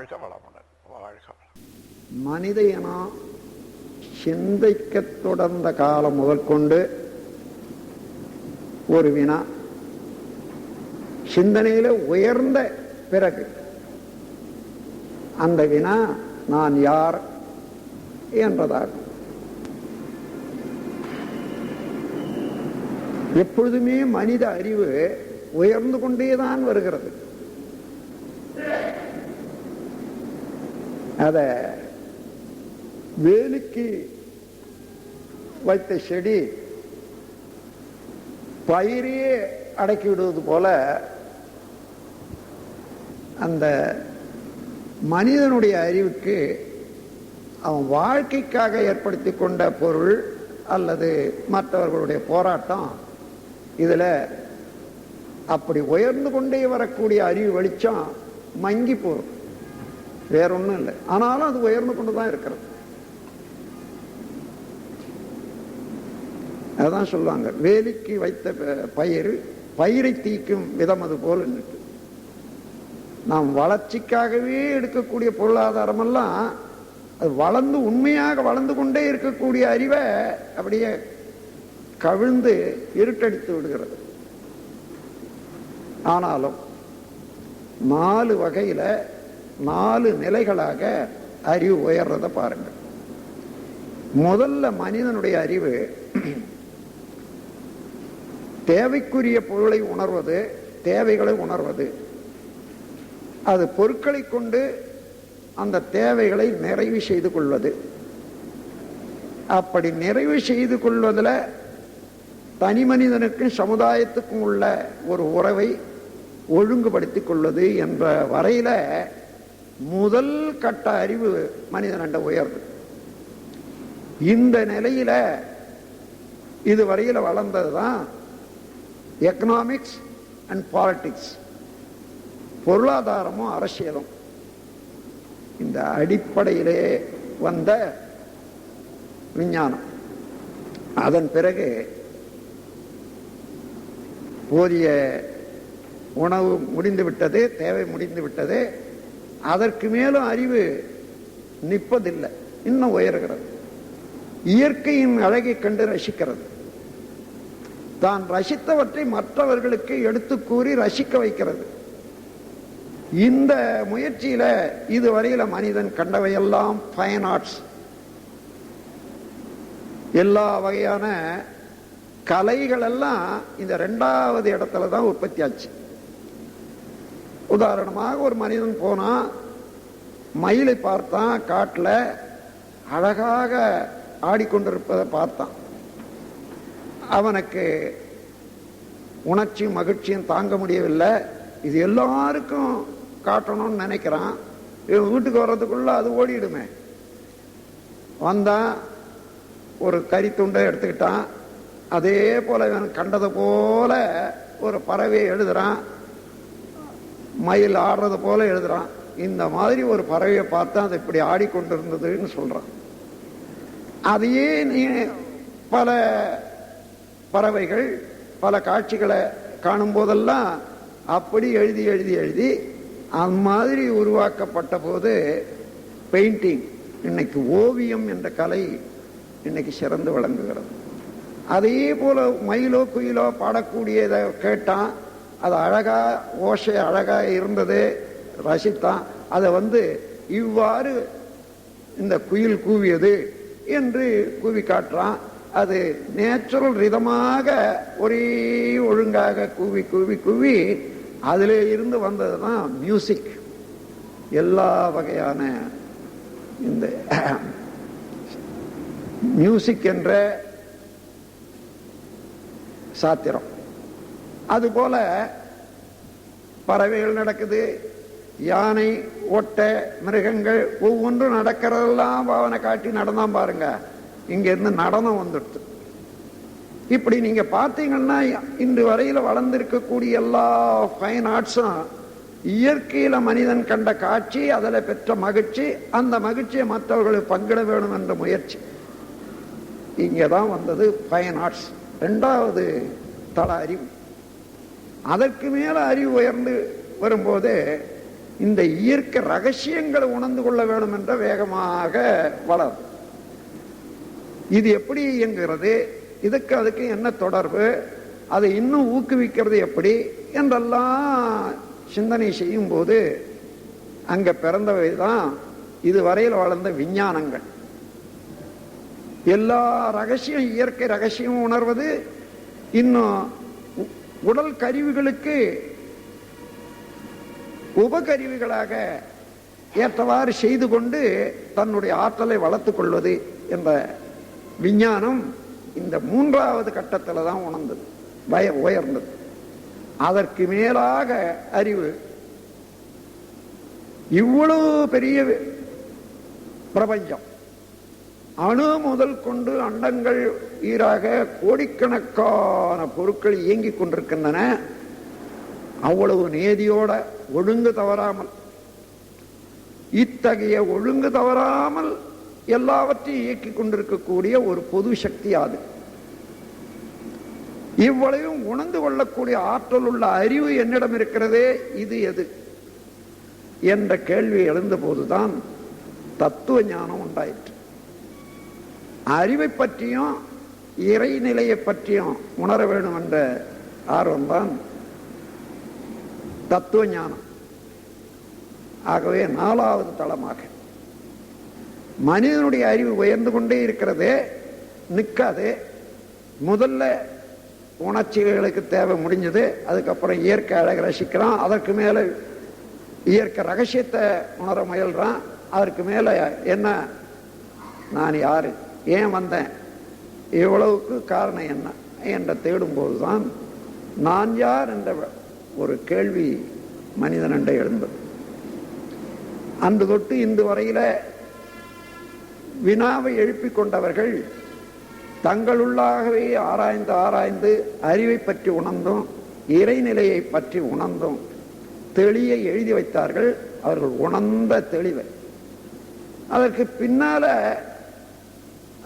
வாழ்க வளமுடன். வாழ்க வளம். மனித இனம் சிந்திக்க தொடர்ந்த காலம் முதல் கொண்டு ஒரு வினா, சிந்தனையில உயர்ந்த பிறகு அந்த வினா நான் யார் என்றதாகும். எப்பொழுதுமே மனித அறிவு உயர்ந்து கொண்டேதான் வருகிறது. அத வேலிக்கு வைத்த செடி பயிரையே அடக்கி விடுவது போல அந்த மனிதனுடைய அறிவுக்கு அவன் வாழ்க்கைக்காக ஏற்படுத்தி கொண்ட பொருள் அல்லது மற்றவர்களுடைய போராட்டம், இதுல அப்படி உயர்ந்து கொண்டே வரக்கூடிய அறிவு வெளிச்சம் மங்கி போகும். வேற ஒண்ணும் இல்லை. ஆனாலும் அது உயர்ந்து கொண்டுதான் இருக்கிறது. அதான் சொல்லுவாங்க, வேலிக்கு வைத்த பயிரை தீக்கும் விதம் அது போல. நாம் வளர்ச்சிக்காகவே எடுக்கக்கூடிய பொருளாதாரம் எல்லாம் அது வளர்ந்து உண்மையாக வளர்ந்து கொண்டே இருக்கக்கூடிய அறிவை அப்படியே கவிழ்ந்து இருட்டடித்து விடுகிறது. ஆனாலும் 4 வகையில 4 நிலைகளாக அறிவு உயர்றத பாருங்க. முதல்ல மனிதனுடைய அறிவு தேவைக்குரிய பொருளை உணர்வது, தேவைகளை உணர்வது. அது பொருட்களை கொண்டு அந்த தேவைகளை நிறைவு செய்து கொள்வது. அப்படி நிறைவு செய்து கொள்வதில் தனி மனிதனுக்கும் சமுதாயத்துக்கும் உள்ள ஒரு உறவை ஒழுங்குபடுத்திக் கொள்வது என்ற வரையில முதல் கட்ட அறிவு மனிதனண்ட உயர்வு. இந்த நிலையில இதுவரையில வளர்ந்ததுதான் எக்கனாமிக்ஸ் அண்ட் பாலிட்டிக்ஸ், பொருளாதாரமும் அரசியலும். இந்த அடிப்படையிலே வந்த விஞ்ஞானம். அதன் பிறகு போதிய உணவு முடிந்து விட்டது, தேவை முடிந்து விட்டது. அதற்கு மேலும் அறிவு நிற்பதில்லை, இன்னும் உயர்கிறது. இயற்கையின் அழகை கண்டு ரசிக்கிறது. தான் ரசித்தவற்றை மற்றவர்களுக்கு எடுத்து கூறி ரசிக்க வைக்கிறது. இந்த முயற்சியில இதுவரையில மனிதன் கண்டவையெல்லாம் ஃபைன் ஆர்ட்ஸ், எல்லா வகையான கலைகள் எல்லாம் இந்த 2வது இடத்துல தான் உற்பத்தி ஆச்சு. உதாரணமாக ஒரு மனிதன் போனா மயிலை பார்த்தான், காட்டுல அழகாக ஆடிக்கொண்டிருப்பதை பார்த்தான். அவனுக்கு உணர்ச்சியும் மகிழ்ச்சியும் தாங்க முடியவில்லை. இது எல்லாருக்கும் காட்டணும்னு நினைக்கிறான். இவன் வீட்டுக்கு வர்றதுக்குள்ள அது ஓடிடுமே. வந்தான், ஒரு கரித்துண்டை எடுத்துக்கிட்டான். அதே போல இவன் கண்டது போல ஒரு பறவையை எழுதுறான், மயில் ஆடுறது போல எழுதுறான். இந்த மாதிரி ஒரு பறவையை பார்த்தா அது இப்படி ஆடிக்கொண்டிருந்ததுன்னு சொல்றான். அதையே நீ பல பறவைகள் பல காட்சிகளை காணும் போதெல்லாம் அப்படி எழுதி எழுதி எழுதி அந்த மாதிரி உருவாக்கப்பட்ட போது பெயிண்டிங், இன்னைக்கு ஓவியம் என்ற கலை இன்னைக்கு சிறந்து விளங்குகிறது. அதே போல மயிலோ குயிலோ பாடக்கூடியதை கேட்டான், அது அழகா ஓசை அழகா இருந்தது, ரசித்தான். அதை இவ்வாறு இந்த குயில் கூவியது என்று கூவி காட்டுறான். அது நேச்சுரல் ரிதமாக ஒரே ஒழுங்காக கூவி கூவி கூவி அதிலே இருந்து வந்ததுதான் மியூசிக். எல்லா வகையான இந்த மியூசிக் என்ற சாத்திரம். அதுபோல பறவைகள் நடக்குது, யானை, ஒட்டை, மிருகங்கள் ஒவ்வொன்றும் நடக்கிறதெல்லாம் பாவனை காட்டி நடந்தான் பாருங்க. இங்க இருந்து நடனம் வந்துடுது. இப்படி நீங்க பார்த்தீங்கன்னா இன்று வரையில வளர்ந்திருக்கக்கூடிய எல்லா ஃபைன் ஆர்ட்ஸும் இயற்கையில மனிதன் கண்ட காட்சி, அதில் பெற்ற மகிழ்ச்சி, அந்த மகிழ்ச்சியை மற்றவர்களுக்கு பங்கிட வேணும் என்ற முயற்சி. இங்கதான் வந்தது ஃபைன் ஆர்ட்ஸ். 2வது தள அறிவு. அதற்கு மேல அறிவு உயர்ந்து வரும்போது இந்த இயற்கை ரகசியங்களை உணர்ந்து கொள்ள வேண்டும் என்ற வேகமாக வளரும். இது எப்படி இயங்குகிறது, இதுக்கு அதுக்கு என்ன தொடர்பு, அதை இன்னும் ஊக்குவிக்கிறது எப்படி என்றெல்லாம் சிந்தனை செய்யும் போது அங்க பிறந்தவைதான் இதுவரையில் வளர்ந்த விஞ்ஞானங்கள். எல்லா ரகசியம், இயற்கை ரகசியம் உணர்வது இன்னும் உடல் கருவிகளுக்கு உபகருவிகளாக ஏற்றவாறு செய்து கொண்டு தன்னுடைய ஆற்றலை வளர்த்துக் கொள்வது என்ற விஞ்ஞானம் இந்த 3வது கட்டத்தில் தான் உணர்ந்தது, உயர்ந்தது. அதற்கு மேலாக அறிவு. இவ்வளவு பெரிய பிரபஞ்சம், அணு முதல் கொண்டு அண்டங்கள் ஈராக கோடிக்கணக்கான பொருட்கள் இயங்கிக் கொண்டிருக்கின்றன. அவ்வளவு நேதியோட ஒழுங்கு தவறாமல், இத்தகைய ஒழுங்கு தவறாமல் எல்லாவற்றையும் இயக்கிக் கொண்டிருக்கக்கூடிய ஒரு பொது சக்தி அது. இவ்வளவும் உணர்ந்து கொள்ளக்கூடிய ஆற்றல் உள்ள அறிவு என்னிடம் இருக்கிறதே, இது எது என்ற கேள்வி எழுந்த போதுதான் தத்துவ ஞானம் உண்டாயிற்று. அறிவை பற்றியும் இறைநிலையை பற்றியும் உணர வேண்டும் என்ற ஆர்வம்தான் தத்துவ ஞானம். ஆகவே 4வது தளமாக மனிதனுடைய அறிவு உயர்ந்து கொண்டே இருக்கிறது, நிற்காது. முதல்ல உணர்ச்சிகளுக்கு தேவை முடிஞ்சது, அதுக்கப்புறம் இயற்கை அழக ரசிக்கிறான், அதற்கு மேல இயற்கை ரகசியத்தை உணர முயல்றான், அதற்கு மேல என்ன, நான் யாரு, ஏன் வந்தேன், இவ்வளவுக்கு காரணம் என்ன என்ற தேடும் போதுதான் நான் யார் என்ற ஒரு கேள்வி மனிதனண்டை எழுந்தது. அன்று தொட்டு இன்று வரையில வினாவை எழுப்பிக் கொண்டவர்கள் தங்களுள்ளாகவே ஆராய்ந்து ஆராய்ந்து அறிவை பற்றி உணர்ந்தும் இறைநிலையை பற்றி உணர்ந்தும் தெளியை எழுதி வைத்தார்கள். அவர்கள் உணர்ந்த தெளிவை அதற்கு பின்னால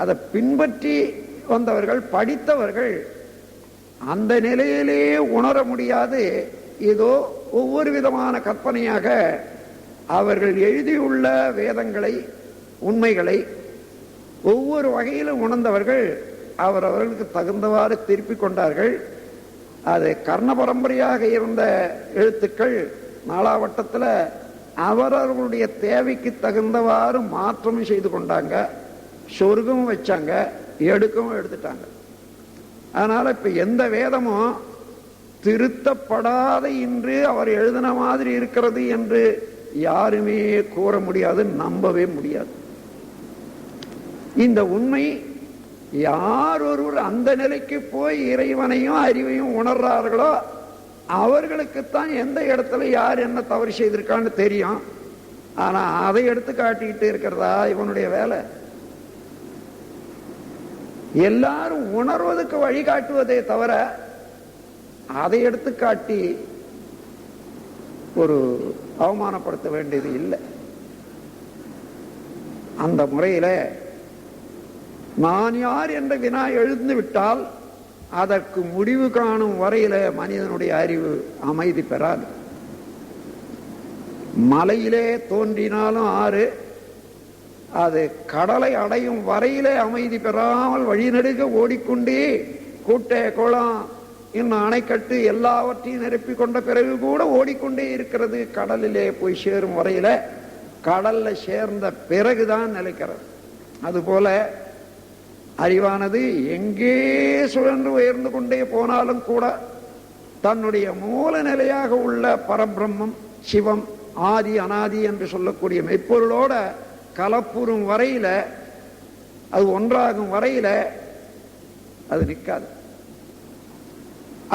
அதை பின்பற்றி வந்தவர்கள், படித்தவர்கள் அந்த நிலையிலேயே உணர முடியாது, ஏதோ ஒவ்வொரு விதமான கற்பனையாக அவர்கள் எழுதியுள்ள வேதங்களை, உண்மைகளை ஒவ்வொரு வகையிலும் உணர்ந்தவர்கள் அவர்களுக்கு தகுந்தவாறு திருப்பிக் கொண்டார்கள். அது கர்ண பரம்பரையாக இருந்த எழுத்துக்கள் 4ஆம் வட்டத்தில் அவரவர்களுடைய தேவைக்கு தகுந்தவாறு மாற்றமும் செய்து கொண்டாங்க, சொருகவும் வச்சாங்க, எடுக்கவும் எடுத்துட்டாங்க. அதனால இப்ப எந்த வேதமும் திருத்தப்படாத இன்று அவர் எழுதின மாதிரி இருக்கிறது என்று யாருமே கூற முடியாது, நம்பவே முடியாது. இந்த உண்மை யார் ஒருவர் அந்த நிலைக்கு போய் இறைவனையும் அறிவையும் உணர்றார்களோ அவர்களுக்குத்தான் எந்த இடத்துல யார் என்ன தவறு செய்திருக்கான்னு தெரியும். ஆனா அதை எடுத்து காட்டிக்கிட்டு இருக்கிறதா இவனுடைய வேலை? எல்லாரும் உணர்வதற்கு வழிகாட்டுவதே தவிர அதை எடுத்து காட்டி ஒரு அவமானப்படுத்த வேண்டியது இல்லை. அந்த முறையில நான் யார் என்ற வினா எழுந்து விட்டால் அதற்கு முடிவு காணும் வரையில மனிதனுடைய அறிவு அமைதி பெறாது. மலையிலே தோன்றினாலும் ஆறு, அது கடலை அடையும் வரையிலே அமைதி பெறாமல் வழிநெடுக ஓடிக்கொண்டே கூட்டை குளம் இன்னும் அணைக்கட்டு எல்லாவற்றையும் நிரப்பிக் கொண்ட பிறகு கூட ஓடிக்கொண்டே இருக்கிறது. கடலிலே போய் சேரும் வரையில, கடல்ல சேர்ந்த பிறகுதான் நிலைக்கிறது. அதுபோல அறிவானது எங்கே சுழன்று உயர்ந்து கொண்டே போனாலும் கூட தன்னுடைய மூல நிலையாக உள்ள பரபிரம்மம், சிவம், ஆதி அனாதி என்று சொல்லக்கூடிய மெய்ப்பொருளோட கலப்புறும் வரையில, அது ஒன்றாகும் வரையில அது நிற்காது.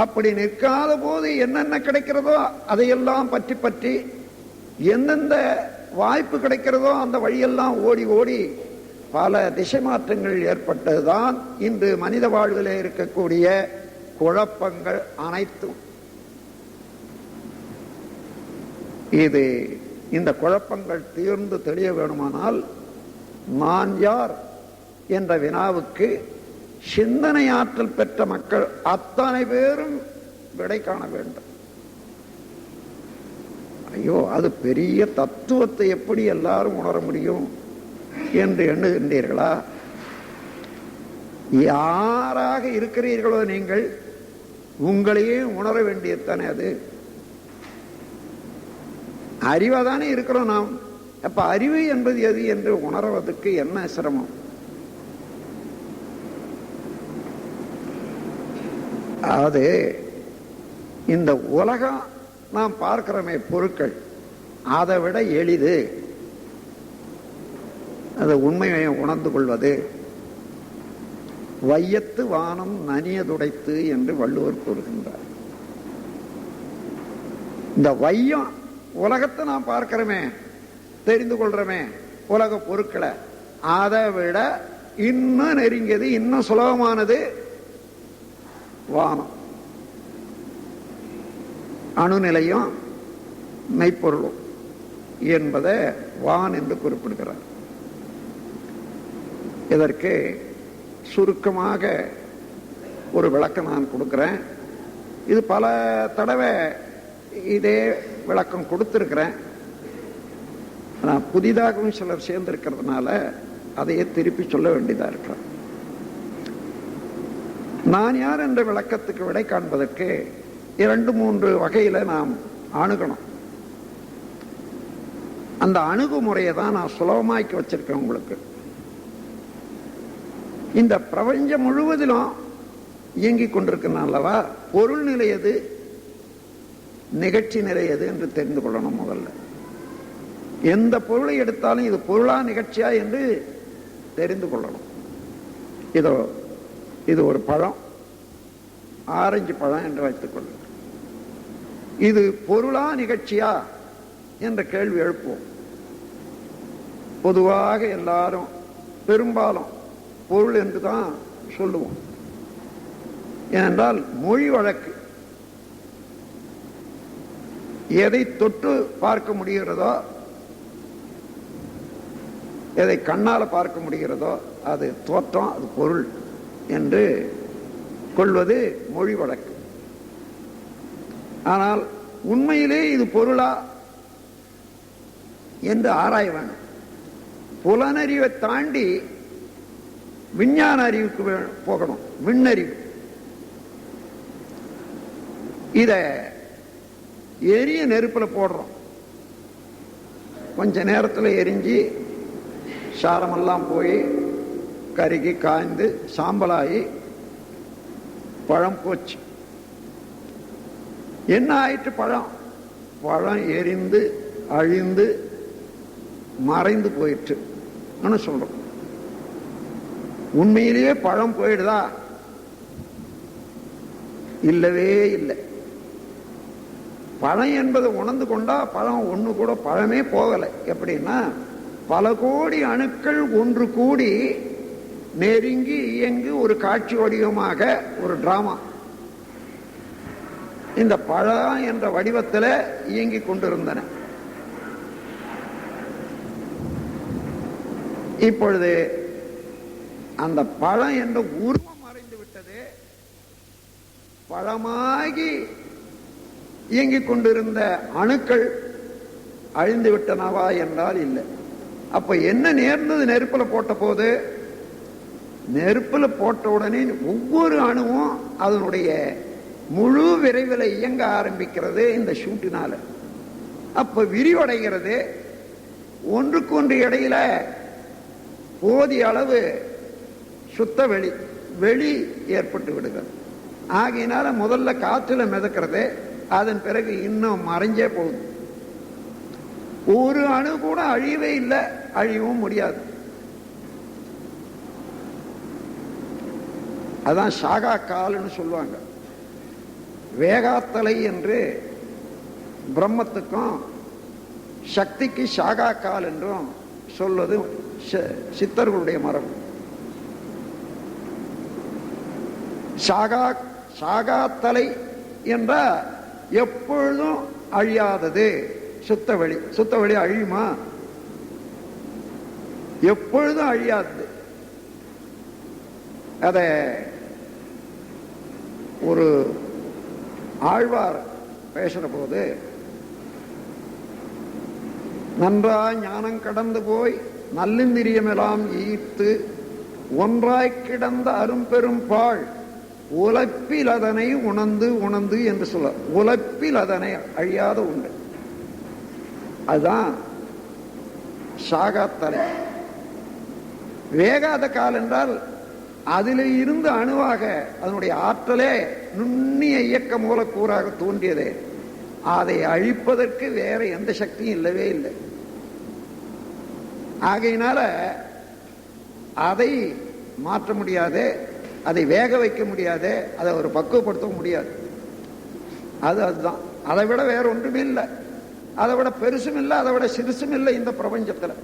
அப்படி நிற்காத போது என்னென்ன கிடைக்கிறதோ அதையெல்லாம் பற்றி பற்றி எந்தெந்த வாய்ப்பு கிடைக்கிறதோ அந்த வழியெல்லாம் ஓடி ஓடி பல திசை மாற்றங்கள் ஏற்பட்டதுதான் இன்று மனித வாழ்வில் இருக்கக்கூடிய குழப்பங்கள் அனைத்தும். இது இந்த குழப்பங்கள் தீர்ந்து தெளிய வேணுமானால் நான் யார் என்ற வினாவுக்கு சிந்தனை ஆற்றல் பெற்ற மக்கள் அத்தனை பேரும் விடை காண வேண்டும். ஐயோ, அது பெரிய தத்துவத்தை எப்படி எல்லாரும் உணர முடியும் என்று எண்ணுகின்றீர்களா? யாராக இருக்கிறீர்களோ நீங்கள், உங்களையே உணர வேண்டியதுதானே. அது அறிவாதானே இருக்கிறோம் நாம். அப்ப அறிவு என்பது எது என்று உணர்வதற்கு என்ன சிரமம்? அது இந்த உலகம் நாம் பார்க்கிறோமே பொருட்கள், அதை விட எளிது அது உண்மையை உணர்ந்து கொள்வது. வையத்து வானம் நனியதுடைத்து என்று வள்ளுவர் கூறுகின்றார். இந்த வையம் உலகத்தை நாம் பார்க்கிறோமே, தெரிந்து கொள்றோமே உலக பொருட்களை, அதை விட இன்னும் நெருங்கியது, இன்னும் சுலபமானது வானம். அணுநிலையும் மெய்ப்பொருளும் என்பதை வான் என்று குறிப்பிடுகிறார். இதற்கு சுருக்கமாக ஒரு விளக்கம் நான் கொடுக்கிறேன். இது பல தடவை இதே விளக்கம் கொடுத்திருக்கிறேன். நான் புதிதாகவும் சிலர் சேர்ந்திருக்கிறதுனால அதையே திருப்பி சொல்ல வேண்டியதா இருக்கிறேன். நான் யார் என்ற விளக்கத்துக்கு விடை காண்பதற்கு 2-3 வகையில நாம் அணுகணும். அந்த அணுகுமுறையை தான் நான் சுலபமாக்கி வச்சிருக்கேன் உங்களுக்கு. இந்த பிரபஞ்சம் முழுவதிலும் இயங்கிக் கொண்டிருக்கிறேன் அல்லவா, பொருள் நிலை எது, நிகழ்ச்சி நிலை எது என்று தெரிந்து கொள்ளணும். முதல்ல எந்த பொருளை எடுத்தாலும் இது பொருளா நிகழ்ச்சியா என்று தெரிந்து கொள்ளணும். இதோ இது ஒரு பழம், ஆரஞ்சு பழம் என்று வைத்துக் கொள்ளுங்கள். இது பொருளா நிகழ்ச்சியா என்ற கேள்வி எழுப்புவோம். பொதுவாக எல்லாரும் பெரும்பாலும் பொருள் என்று தான் சொல்லுவோம். ஏனென்றால் மொழி வழக்கு எதை தொட்டு பார்க்க முடிகிறதோ, எதை கண்ணால பார்க்க முடிகிறதோ அது தோற்றம், அது பொருள் என்று கொள்வது மொழி வழக்கு. ஆனால் உண்மையிலே இது பொருளா என்று ஆராய வேண்டும். புலனறிவை தாண்டி விஞ்ஞான அறிவுக்கு போகணும், விண்ணறிவு. இத எரிய நெருப்புல போடுறோம், கொஞ்ச நேரத்தில் எரிஞ்சு சாரமெல்லாம் போய் கருகி காய்ந்து சாம்பலாகி பழம் போச்சு. என்ன ஆயிற்று? பழம் எரிந்து அழிந்து மறைந்து போயிற்று சொல்றோம். உண்மையிலேயே பழம் போயிடுதா? இல்லவே இல்லை. பழம் என்பதை உணர்ந்து கொண்டா பழம் ஒண்ணு கூட பழமே போகலை. எப்படின்னா, பல கோடி அணுக்கள் ஒன்று கூடி நெருங்கி இயங்கி ஒரு காட்சி வடிவமாக ஒரு டிராமா இந்த பழம் என்ற வடிவத்தில் இயங்கிக் கொண்டிருந்தன. இப்பொழுது அந்த பழம் என்ற உருவம் மறைந்து விட்டது. பழமாகி இயங்கிக் கொண்டிருந்த அணுக்கள் அழிந்து விட்டனவா என்றால் இல்லை. அப்ப என்ன நேர்ந்தது? நெருப்புல போட்ட போது, நெருப்புல போட்ட உடனே ஒவ்வொரு அணுவும் அதனுடைய முழு விரைவில் இயங்க ஆரம்பிக்கிறது இந்த ஷூட்டினால. அப்ப விரிவடைகிறது. ஒன்றுக்கு ஒன்று இடையில போதிய அளவு சுத்த வெளி ஏற்பட்டு விடுகிறது. ஆகையினால முதல்ல காற்றுல மிதக்கிறது, அதன் பிறகு இன்னும் மறைஞ்சே போகுது. ஒரு அணு கூட அழியவே இல்லை, அழியவும் முடியாது. அதான் சாகா கால்னு சொல்லுவாங்க. வேகாத்தலை என்று பிரம்மத்துக்கும் சக்திக்கு சாகா கால் என்றும் சொல்வது சித்தர்களுடைய மரபு. சாகாத்தலை என்ற எப்பொழுதும் அழியாதது சுத்தவெளி. சுத்தவெளி அழியுமா? எப்பொழுதும் அழியாதது. அத ஒரு ஆழ்வார் பேசுற போது நன்றாய் ஞானம் கடந்து போய் நல்லிந்திரியமெல்லாம் ஈர்த்து ஒன்றாய் கிடந்த அரும்பெரும் பாழ் உழைப்பில் அதனை உணர்ந்து உணர்ந்து என்று சொல்ல, உழைப்பில் அதனை அழியாத உண்டு. அதுதான் சாகாத்தலை. வேகாத கால் என்றால் அதில் இருந்து அணுவாக அதனுடைய ஆற்றலே நுண்ணிய இயக்க மூலக்கூறாக தோன்றியதே. அதை அழிப்பதற்கு வேற எந்த சக்தியும் இல்லவே இல்லை. ஆகையினால அதை மாற்ற முடியாது, அதை வேக வைக்க முடியாது, அதை ஒரு பக்குவப்படுத்த முடியாது. அதுதான். அதை விட வேற ஒன்றுமே இல்லை. அதை விட பெருசும் இல்லை, அதை விட சிறுசும் இல்லை இந்த பிரபஞ்சத்தில்.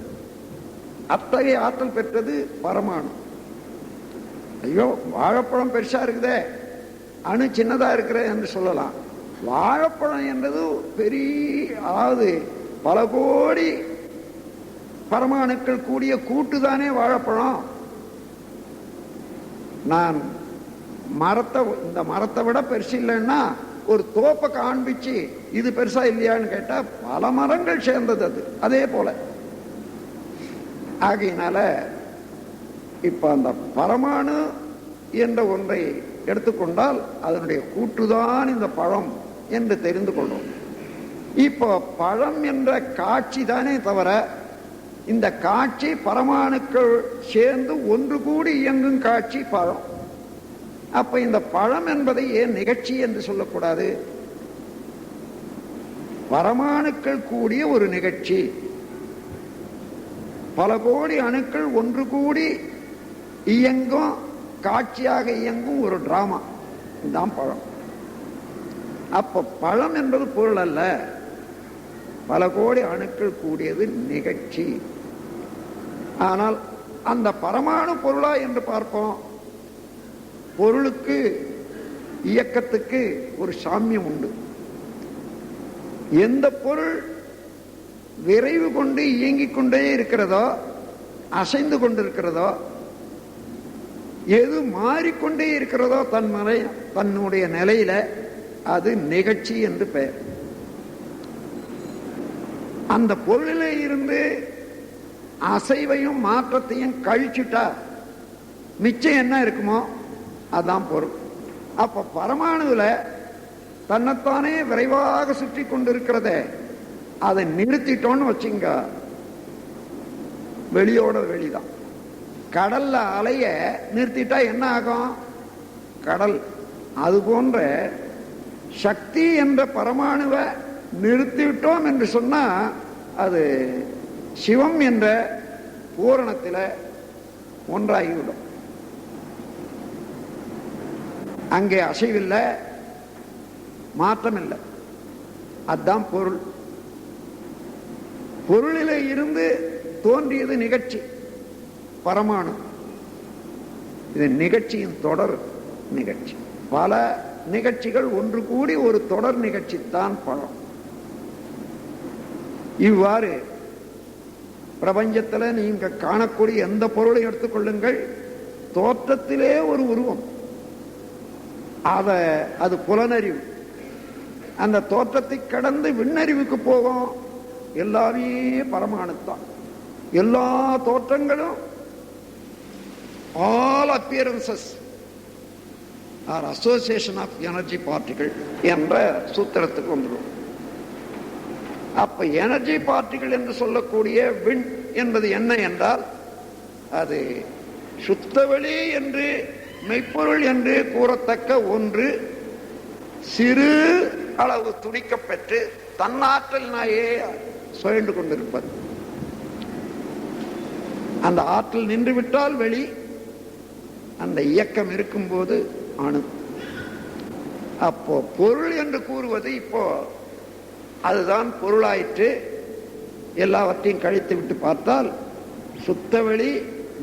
அத்தகைய ஆற்றல் பெற்றது பரமாணு. ஐயோ வாழைப்பழம் பெருசா இருக்குதே, அணு சின்னதா இருக்கிற என்று சொல்லலாம். வாழைப்பழம் என்றது பெரிய, அதாவது பல கோடி பரமாணுக்கள் கூடிய கூட்டுதானே வாழைப்பழம். நான் இந்த மரத்தை விட பெருசு இல்லைன்னா ஒரு தோப்பை காண்பிச்சு இது பெருசா இல்லையான்னு கேட்டா பல மரங்கள் சேர்ந்தது அது. அதே போல ஆகையினால இப்ப அந்த பரமாணு என்ற ஒன்றை எடுத்துக்கொண்டால் அதனுடைய கூட்டுதான் இந்த பழம் என்று தெரிந்து கொள்ளும். இப்போ பழம் என்ற காட்சி தானே தவிர இந்த காட்சி பரமாணுக்கள் சேர்ந்து ஒன்று கூடி இயங்கும் காட்சி பழம். அப்ப இந்த பழம் என்பதை ஏன் நிகழ்ச்சி என்று சொல்லக்கூடாது? பரமாணுக்கள் கூடிய ஒரு நிகழ்ச்சி, பல கோடி அணுக்கள் ஒன்று கூடி இயங்கும் காட்சியாக இயங்கும் ஒரு டிராமா தான் பழம். அப்ப பழம் என்பது பொருள் அல்ல, பல கோடி அணுக்கள் கூடியது நிகழ்ச்சி. ஆனால் அந்த பரமாணு பொருளா என்று பார்ப்போம். பொருளுக்கு இயக்கத்துக்கு ஒரு சாமியம் உண்டு. எந்த பொருள் விரைவு கொண்டு இயங்கிக் கொண்டே இருக்கிறதோ, அசைந்து கொண்டிருக்கிறதோ, எது மாறிக்கொண்டே இருக்கிறதோ தன்னுடைய நிலையில, அது நிகழ்ச்சி என்று பெயர். அந்த பொருளிலே இருந்து அசைவையும் மாற்றத்தையும் கழிச்சுட்டா மிச்சம் என்ன இருக்குமோ அதான் பொருள். அப்ப பரமாணுல தன்னைத்தானே விரைவாக சுற்றி கொண்டிருக்கிறத அதை நிறுத்திட்டோன்னு வச்சுங்க, வெளியோட வெளிதான். கடல்ல அலைய நிறுத்திட்டா என்ன ஆகும்? கடல். அது போன்ற சக்தி என்ற பரமாணுவை நிறுத்திவிட்டோம் என்று சொன்னா அது சிவம் என்ற பூரணத்தில் ஒன்றாகிவிடும். அங்கே அசைவில்லை, மாற்றம் இல்லை. அதுதான் பொருள். பொருளிலே இருந்து தோன்றியது நிகழ்ச்சி பரமாணு. இது நிகழ்ச்சியின் தொடர் நிகழ்ச்சி. பல நிகழ்ச்சிகள் ஒன்று கூடி ஒரு தொடர் நிகழ்ச்சி தான் பழம். இவ்வாறு பிரபஞ்சத்தில் நீங்க காணக்கூடிய எந்த பொருளை எடுத்துக்கொள்ளுங்கள், தோற்றத்திலே ஒரு உருவம், அது புலனறிவு. அந்த தோற்றத்தை கடந்து விண்ணறிவுக்கு போகும். எல்லாமே பரமாணுத்தான். எல்லா தோற்றங்களும் all appearances are association of energy particle என்ற சூத்திரத்துக்கு வந்துடும். அப்ப எனர்ஜி பார்ட்டிகள் என்று சொல்லக்கூடிய விண் என்பது என்ன என்றால், அது சுத்தவெளி என்று மெய்ப்பொருள் என்று கூறத்தக்க ஒன்று சிறு அளவு துடிக்கப்பெற்று தன்னாற்றலினாயே சுழன்று கொண்டிருப்பது. அந்த ஆற்றல் நின்றுவிட்டால் வெளி, அந்த இயக்கம் இருக்கும்போது அணு. அப்போ பொருள் என்று கூறுவது இப்போ அதுதான் பொருளாயிற்று. எல்லாவற்றையும் கழித்து விட்டு பார்த்தால் சுத்தவெளி,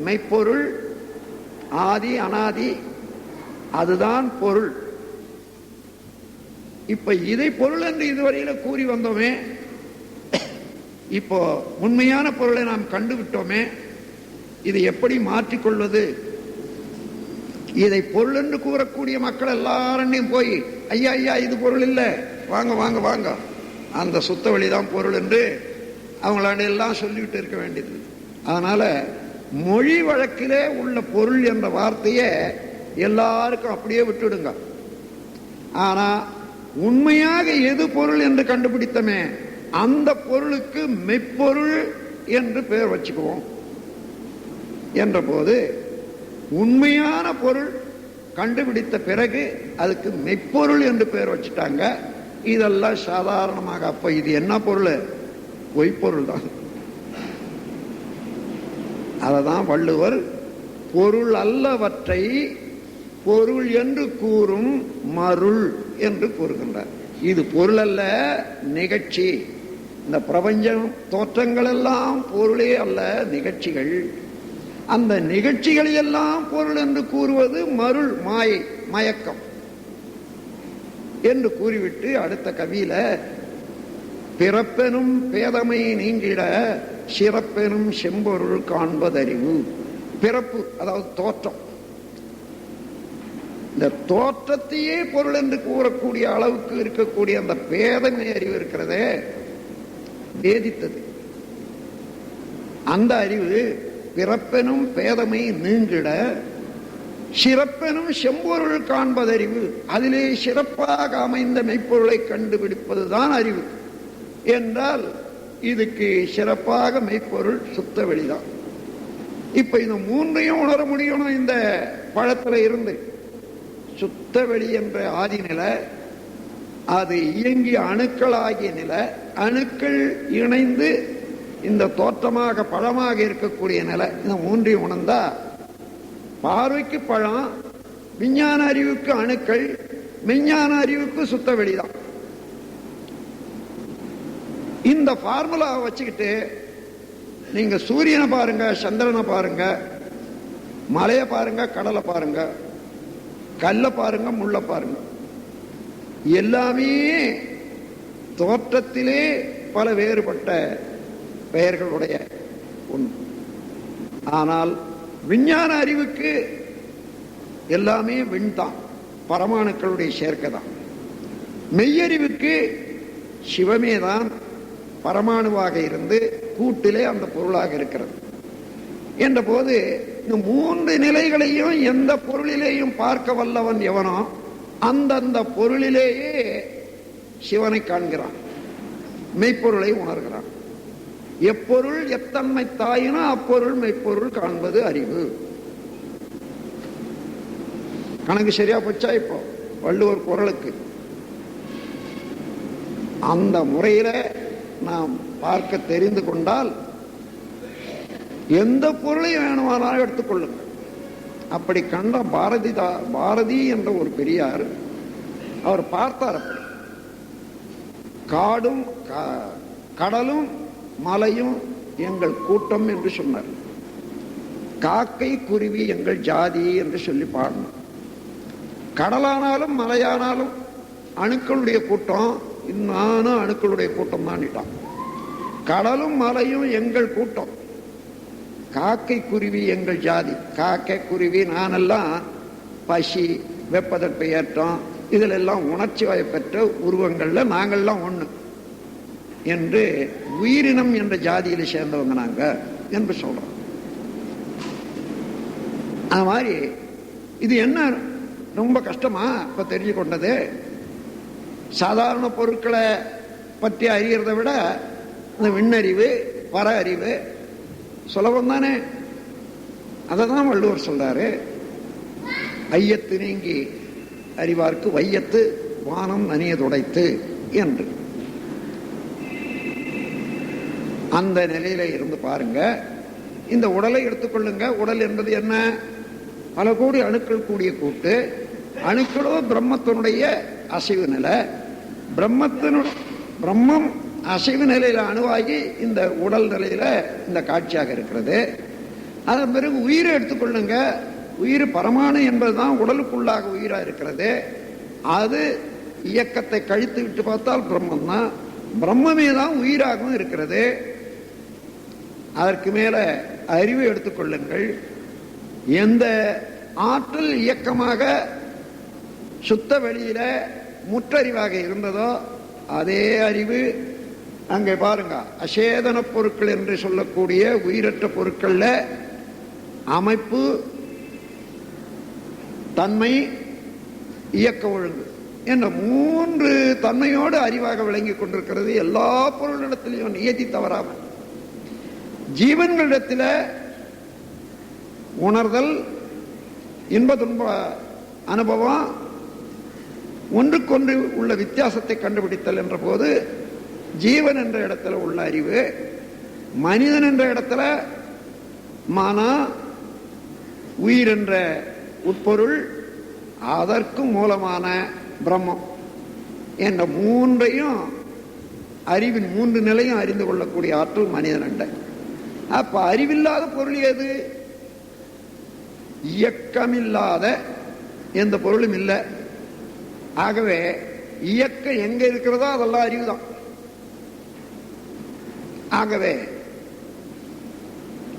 மெய்ப்பொருள், ஆதி அனாதி, அதுதான் பொருள். இப்ப இதை பொருள் என்று இதுவரையில கூறி வந்தோமே, இப்போ உண்மையான பொருளை நாம் கண்டுவிட்டோமே, இதை எப்படி மாற்றிக்கொள்வது? இதை பொருள் என்று கூறக்கூடிய மக்கள் எல்லாரையும் போய் ஐயா ஐயா இது பொருள் இல்லை, வாங்க வாங்க வாங்க, அந்த சுத்த வழிதான் பொருள் என்று அவங்களாண்ட எல்லாம் சொல்லிவிட்டு இருக்க வேண்டியது. அதனால மொழி வழக்கிலே உள்ள பொருள் என்ற வார்த்தையை எல்லாருக்கும் அப்படியே விட்டுடுங்க. ஆனா உண்மையாக எது பொருள் என்று கண்டுபிடித்தமே அந்த பொருளுக்கு மெய்ப்பொருள் என்று பெயர் வச்சுக்குவோம் என்ற போது, உண்மையான பொருள் கண்டுபிடித்த பிறகு அதுக்கு மெய்ப்பொருள் என்று பெயர் வச்சுட்டாங்க. இதெல்லாம் சாதாரணமாக. அப்ப இது என்ன பொருள்? பொய்ப்பொருள் தான். அததான் வள்ளுவர் பொருள் அல்லவற்றை பொருள் என்று கூறும் மருள் என்று கூறுகின்றார். இது பொருள் அல்ல, நிகழ்ச்சி. இந்த பிரபஞ்சம் தோற்றங்கள் எல்லாம் பொருளே அல்ல, நிகழ்ச்சிகள். அந்த நிகழ்ச்சிகள் எல்லாம் பொருள் என்று கூறுவது மருள், மாயை, மயக்கம் என்று கூறிவிட்டு அடுத்த கவியில பிறப்பெனும் பேதமை நீங்கிட சிறப்பெனும் செம்பொருள் காண்பதறிவு. பிறப்பு அதாவது தோற்றம், இந்த தோற்றத்தையே பொருள் என்று கூறக்கூடிய அளவுக்கு இருக்கக்கூடிய அந்த பேதமை அறிவு இருக்கிறதே, வேதித்தது. அந்த அறிவு பிறப்பெனும் பேதமை நீங்கிட சிறப்பெனும் செம்பொருள் காண்பதறிவு. அதிலே சிறப்பாக அமைந்த மெய்ப்பொருளை கண்டுபிடிப்பதுதான் அறிவு என்றால், இதுக்கு சிறப்பாக மெய்ப்பொருள் சுத்த வெளிதான். இப்ப இந்த மூன்றையும் உணர முடியணும். இந்த பழத்துல இருந்து சுத்த வெளி என்ற ஆதி நிலை, அது இயங்கிய அணுக்கள் ஆகிய நிலை, அணுக்கள் இணைந்து இந்த தோற்றமாக பழமாக இருக்கக்கூடிய நிலை, இந்த மூன்றையும் உணர்ந்தா பார்வைக்கு பழம், விஞ்ஞான அறிவுக்கு அணுக்கள், மெஞ்ஞான அறிவுக்கு சுத்த வெளிதான். இந்த பார்முலாவை வச்சுக்கிட்டு நீங்க சூரியனை பாருங்க, சந்திரனை பாருங்க, மலையை பாருங்க, கடலை பாருங்க, கல்லை பாருங்க, முள்ள பாருங்க, எல்லாமே தோற்றத்திலே பல வேறுபட்ட பெயர்களுடைய ஒன்று. ஆனால் விஞ்ஞான அறிவுக்கு எல்லாமே விண்தான், பரமாணுக்களுடைய சேர்க்கை தான். மெய்யறிவுக்கு சிவமே தான் பரமாணுவாக இருந்து கூட்டிலே அந்த பொருளாக இருக்கிறது என்ற போது, இந்த மூன்று நிலைகளையும் எந்த பொருளிலேயும் பார்க்க வல்லவன் எவனோ அந்தந்த பொருளிலேயே சிவனை காண்கிறான், மெய்ப்பொருளை உணர்கிறான். எப்பொருள் எத்தன்மை தாயினா அப்பொருள் மெய்ப்பொருள் காண்பது அறிவு. கணக்கு சரியா போச்சா? இப்போ வள்ளுவர் குறளுக்கு அந்த முறையில நாம் பார்க்க தெரிந்து கொண்டால் எந்த பொருளையும் வேணுமானாலும் எடுத்துக்கொள்ளுங்கள். அப்படி கண்ட பாரதி என்ற ஒரு பெரியார், அவர் பார்த்தார். அப்படி காடும் கடலும் மலையும் எங்கள் கூட்டம் என்று சொன்னார். காக்கை குருவி எங்கள் ஜாதி என்று சொல்லி பாடணும். கடலானாலும் மலையானாலும் அணுக்களுடைய கூட்டம், நானும் அணுக்களுடைய கூட்டம் தான். கடலும் மலையும் எங்கள் கூட்டம், காக்கை குருவி எங்கள் ஜாதி. காக்கை குருவி நானெல்லாம் பசி, வெப்பதற்கு ஏற்றம், இதில் எல்லாம் உணர்ச்சி வயப்பெற்ற உருவங்கள்ல நாங்கள்லாம் ஒண்ணு என்று உயிரினம் என்ற ஜாதியில சேர்ந்தவங்க நாங்க என்று சொல்றோம். அது மாதிரி இது என்ன ரொம்ப கஷ்டமா இப்ப தெரிஞ்சு கொண்டது? சாதாரண பொருட்களை பற்றி அறியறதை விட இந்த விண்ணறிவு, பர அறிவு சுலபம் தானே. அததான் வள்ளுவர் சொல்றாரு, ஐயத்து நீங்கி அறிவார்க்கு வையத்து வானம் நனிய துடைத்து என்று. அந்த நிலையில இருந்து பாருங்க. இந்த உடலை எடுத்துக்கொள்ளுங்க. உடல் என்பது என்ன? பல கோடி அணுக்கள் கூடிய கூட்டு. அணுக்களோ பிரம்மத்தினுடைய அசைவு நிலை. பிரம்மம் அசைவு நிலையில அணுவாகி இந்த உடல் நிலையில இந்த காட்சியாக இருக்கிறது. அதன் பிறகு உயிரை எடுத்துக்கொள்ளுங்க. உயிர் பரமாணு என்பதுதான் உடலுக்குள்ளாக உயிரா இருக்கிறது. அது இயக்கத்தை கழித்து விட்டு பார்த்தால் பிரம்மம் தான். பிரம்மமே தான் உயிராகவும் இருக்கிறது. அதற்கு மேல அறிவை எடுத்துக்கொள்ளுங்கள். எந்த ஆற்றல் இயக்கமாக சுத்த வெளியில முற்றறிவாக இருந்ததோ அதே அறிவு அங்கே பாருங்க, அசேதன பொருட்கள் என்று சொல்லக்கூடிய உயிரற்ற பொருட்கள்ல அமைப்பு, தன்மை, இயக்க ஒழுங்கு என்ற 3 தன்மையோடு அறிவாக விளங்கி கொண்டிருக்கிறது எல்லா பொருளிடத்திலையும், நியதி தவறாமல். ஜீவன்களிடத்தில் உணர்தல், இன்ப துன்ப அனுபவம், ஒன்றுக்கொன்று உள்ள வித்தியாசத்தை கண்டுபிடித்தல் என்ற போது ஜீவன் என்ற இடத்துல உள்ள அறிவு, மனிதன் என்ற இடத்துல மன, உயிர் என்ற உட்பொருள், அதற்கு மூலமான பிரம்மம் என்ற 3ஐயும், அறிவின் 3 நிலையும் அறிந்து கொள்ளக்கூடிய ஆற்றல் மனிதன் என்ற. அப்ப அறிவில்லாத பொருள் எது? இயக்கமில்லாத எந்த பொருளும் இல்லை. ஆகவே இயக்கம் எங்க இருக்கிறதோ அதெல்லாம் அறிவுதான். ஆகவே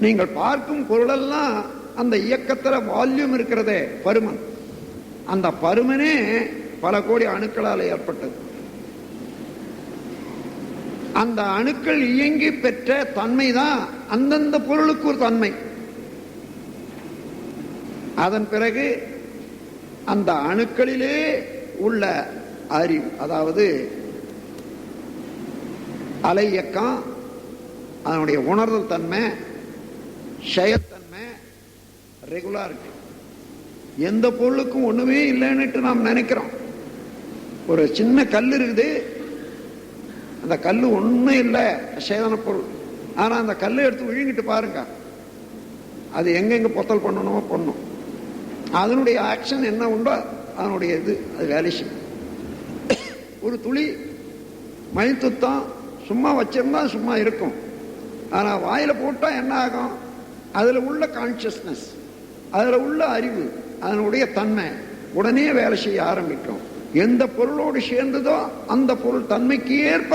நீங்கள் பார்க்கும் பொருளெல்லாம் அந்த இயக்கத்துல வால்யூம் இருக்கிறதே, பருமன். அந்த பருமனே பல கோடி அணுக்களால் ஏற்பட்டது. அந்த அணுக்கள் இயங்கி பெற்ற தன்மை தான் அந்தந்த பொருளுக்கு ஒரு தன்மை. அதன் பிறகு அந்த அணுக்களிலே உள்ள அறிவு, அதாவது அலை இயக்கம், அதனுடைய உணர்தல் தன்மை, செயத்தன்மை, ரெகுலாரிட்டி. எந்த பொருளுக்கும் ஒண்ணுமே இல்லைன்னுட்டு நாம் நினைக்கிறோம். ஒரு சின்ன கல் இருக்குது, அந்த கல் ஒன்றும் இல்லை, சேதன பொருள். ஆனா அந்த கல்லை எடுத்து விழுங்கிட்டு பாருங்க, அது எங்கெங்க பொத்தல் பண்ணணுமோ பண்ணும். அதனுடைய ஆக்ஷன் என்ன உண்டோ அதனுடைய இது, அது வேலை செய்யும். ஒரு துளி மணித்துத்தம் சும்மா வச்சிருந்தா சும்மா இருக்கும். ஆனா வாயில போட்டா என்ன ஆகும்? அதுல உள்ள கான்சியஸ்னஸ், அதுல உள்ள அறிவு, அதனுடைய தன்மை உடனே வேலை செய்ய ஆரம்பிக்கும். எந்த பொருளோடு சேர்ந்ததோ அந்த பொருள் தன்மைக்கு ஏற்ப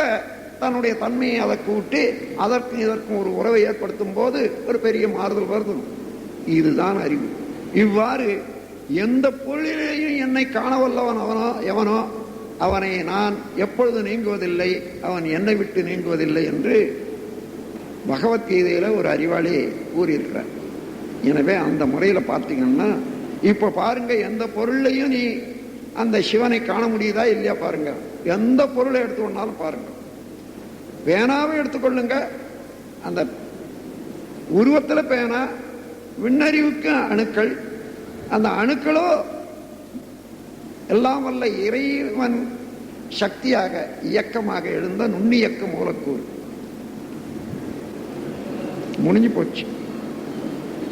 தன்னுடைய தன்மையை அதை கூட்டி அதற்கும் இதற்கும் ஒரு உறவை ஏற்படுத்தும் போது ஒரு பெரிய மாறுதல் வருது. இதுதான் அறிவு. இவ்வாறு எந்த பொருளிலேயும் என்னை காண வல்லவன் எவனோ அவனை நான் எப்பொழுது நீங்குவதில்லை, அவன் என்னை விட்டு நீங்குவதில்லை என்று பகவத்கீதையில ஒரு அறிவாளி கூறியிருக்கிறார். எனவே அந்த முறையில் பார்த்தீங்கன்னா இப்ப பாருங்க, எந்த பொருளையும் நீ அந்த சிவனை காண முடியுதா இல்லையா பாருங்க. எந்த பொருளை எடுத்துக்கொண்டாலும் பாருங்க, பேனாவை எடுத்துக்கொள்ளுங்க, அந்த உருவத்தில் பேனா, விண்ணறிவுக்கு அணுக்கள், அந்த அணுக்களோ எல்லாம் வல்ல இறைவன் சக்தியாக இயக்கமாக எழுந்த நுண்ணியக்க மூலக்கூறு. முடிஞ்சு போச்சு.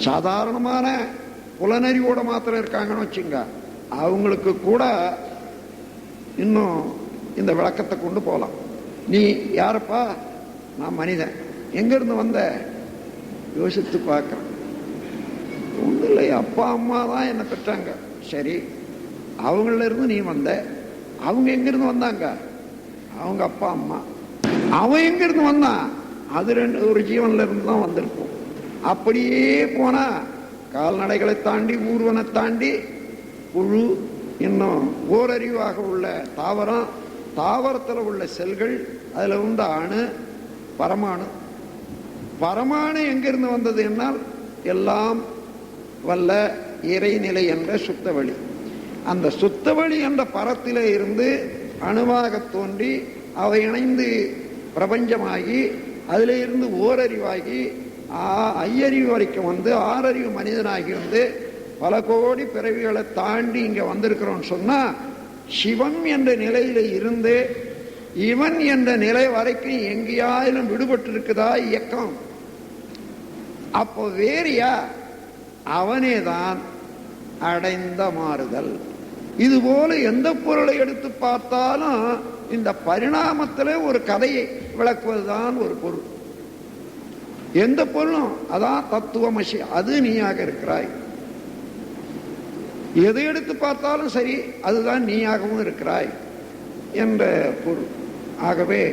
சாதாரணமான புலனறிவோட மாத்திரம் இருக்காங்கன்னு வச்சுங்க, அவங்களுக்கு கூட இன்னும் இந்த விளக்கத்தை கொண்டு போகலாம். நீ யாரப்பா? நான் மனிதன். எங்க இருந்து வந்த? யோசித்து பார்க்கிறேன். ஒன்றும் இல்லை, அப்பா அம்மா தான் என்ன பெற்றாங்க. சரி, அவங்கள இருந்து நீ வந்த. அவங்க எங்கிருந்து வந்தாங்க? அவங்க அப்பா அம்மா. அவன் எங்கிருந்து வந்தான்? அது ஒரு ஜீவன்ல இருந்து தான் வந்திருக்கும். அப்படியே போனா கால்நடைகளை தாண்டி, ஊர்வனை தாண்டி, புழு, இன்னும் ஓரறிவாக உள்ள தாவரம், தாவரத்தில் உள்ள செல்கள், அதுல உண்ட அணு, பரமாணு. பரமாணு எங்கிருந்து வந்தது என்னால் எல்லாம் வல்ல இறைநிலை என்ற சுத்தவழி. அந்த சுத்தவழி என்ற பரத்திலே இருந்து அணுவாக தோன்றி அவை இணைந்து பிரபஞ்சமாகி அதிலே இருந்து ஓரறிவாகி ஐயறிவு வரைக்கும் வந்து ஆறறிவு மனிதனாகி வந்து பல கோடி பிறவிகளை தாண்டி இங்க வந்திருக்கிறோம் சொன்னா, சிவன் என்ற நிலையில இருந்து இவன் என்ற நிலை வரைக்கும் எங்கேயாயிலும் விடுபட்டு இருக்குதா இயக்கம்? அப்போ வேறியா? அவனேதான் அடைந்த மாறுதல். இதுபோல எந்த பொருளை எடுத்து பார்த்தாலும் இந்த பரிணாமத்திலே ஒரு கதையை விளக்குவதுதான் ஒரு பொருள். எந்த பொருளும் அதான் தத்துவமசி, அது நீயாக இருக்கிறாய். எதை எடுத்து பார்த்தாலும் சரி, அதுதான் நீயாகவும் இருக்கிறாய் என்ற பொருள். ஆகவே